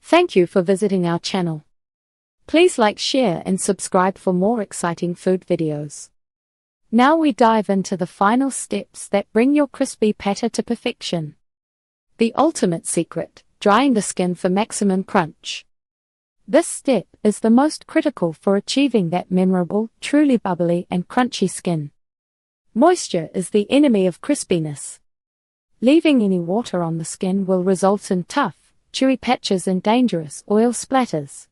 Thank you for visiting our channel. Please like, share and subscribe for more exciting food videos. Now we dive into the final steps that bring your crispy pata to perfection. The ultimate secret, drying the skin for maximum crunch. This step is the most critical for achieving that memorable, truly bubbly and crunchy skin. Moisture is the enemy of crispiness. Leaving any water on the skin will result in tough, chewy patches and dangerous oil splatters.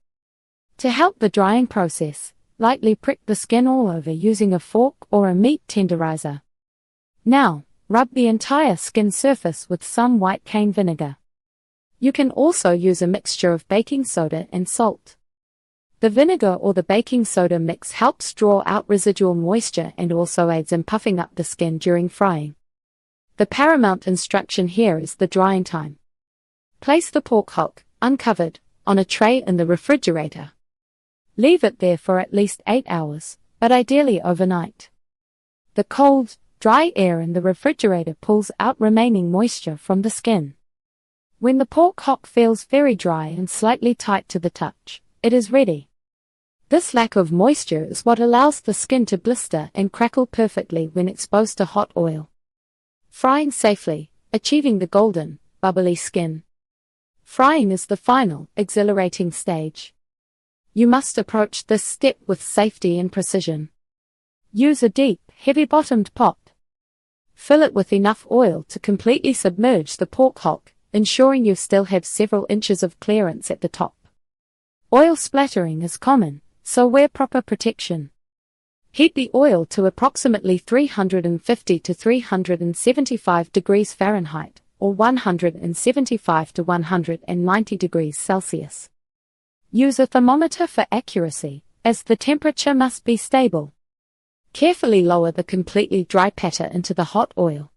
To help the drying process, lightly prick the skin all over using a fork or a meat tenderizer. Now, rub the entire skin surface with some white cane vinegar. You can also use a mixture of baking soda and salt. The vinegar or the baking soda mix helps draw out residual moisture and also aids in puffing up the skin during frying. The paramount instruction here is the drying time. Place the pork hock, uncovered, on a tray in the refrigerator. Leave it there for at least 8 hours, but ideally overnight. The cold, dry air in the refrigerator pulls out remaining moisture from the skin. When the pork hock feels very dry and slightly tight to the touch, it is ready. This lack of moisture is what allows the skin to blister and crackle perfectly when exposed to hot oil. Frying safely, achieving the golden, bubbly skin. Frying is the final, exhilarating stage. You must approach this step with safety and precision. Use a deep, heavy-bottomed pot. Fill it with enough oil to completely submerge the pork hock, ensuring you still have several inches of clearance at the top. Oil splattering is common, so wear proper protection. Heat the oil to approximately 350 to 375 degrees Fahrenheit, or 175 to 190 degrees Celsius. Use a thermometer for accuracy, as the temperature must be stable. Carefully lower the completely dry pata into the hot oil.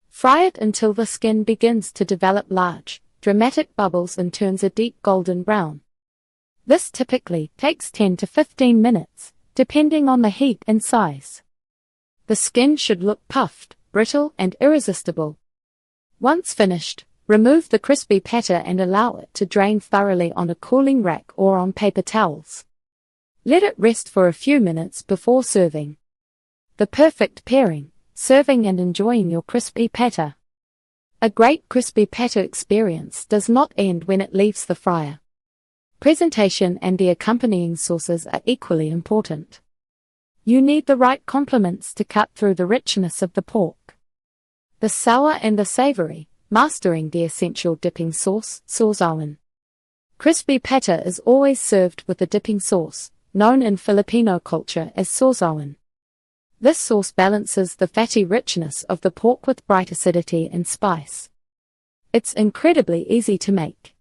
Fry it until the skin begins to develop large, dramatic bubbles and turns a deep golden brown. This typically takes 10 to 15 minutes, depending on the heat and size. The skin should look puffed, brittle and irresistible. Once finished, remove the crispy pata and allow it to drain thoroughly on a cooling rack or on paper towels. Let it rest for a few minutes before serving. The perfect pairing, serving and enjoying your crispy pata. A great crispy pata experience does not end when it leaves the fryer. Presentation and the accompanying sauces are equally important. You need the right complements to cut through the richness of the pork. The sour and the savory, mastering the essential dipping sauce, sausawan. Crispy pata is always served with a dipping sauce, known in Filipino culture as sausawan. This sauce balances the fatty richness of the pork with bright acidity and spice. It's incredibly easy to make.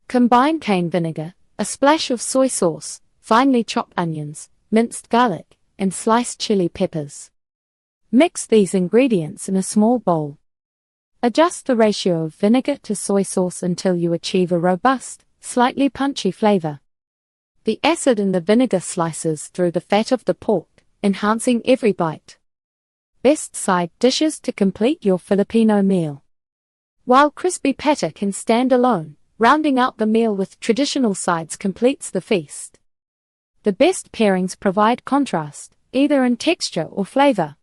Combine cane vinegar, a splash of soy sauce, finely chopped onions, minced garlic, and sliced chili peppers. Mix these ingredients in a small bowl. Adjust the ratio of vinegar to soy sauce until you achieve a robust, slightly punchy flavor. The acid in the vinegar slices through the fat of the pork, enhancing every bite. Best side dishes to complete your Filipino meal. While crispy pata can stand alone, rounding out the meal with traditional sides completes the feast. The best pairings provide contrast, either in texture or flavor.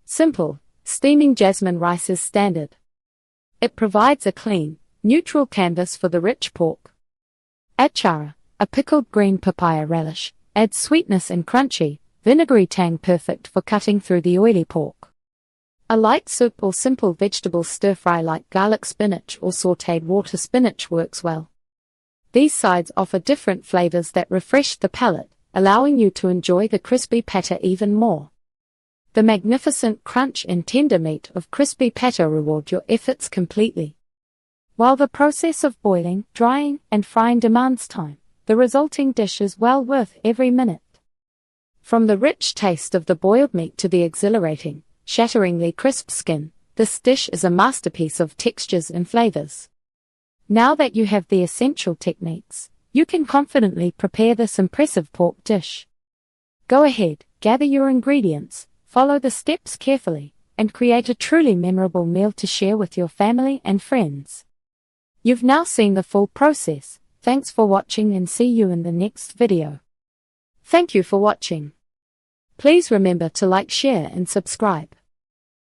Simple, steaming jasmine rice is standard. It provides a clean, neutral canvas for the rich pork. Achara, a pickled green papaya relish, adds sweetness and crunchy, vinegary tang perfect for cutting through the oily pork. A light soup or simple vegetable stir-fry like garlic spinach or sautéed water spinach works well. These sides offer different flavors that refresh the palate, allowing you to enjoy the crispy pata even more. The magnificent crunch and tender meat of crispy pata reward your efforts completely. While the process of boiling, drying, and frying demands time, the resulting dish is well worth every minute. From the rich taste of the boiled meat to the exhilarating, shatteringly crisp skin, this dish is a masterpiece of textures and flavors. Now that you have the essential techniques, you can confidently prepare this impressive pork dish. Go ahead, gather your ingredients, follow the steps carefully, and create a truly memorable meal to share with your family and friends. You've now seen the full process. Thanks for watching and see you in the next video. Thank you for watching. Please remember to like, share and subscribe.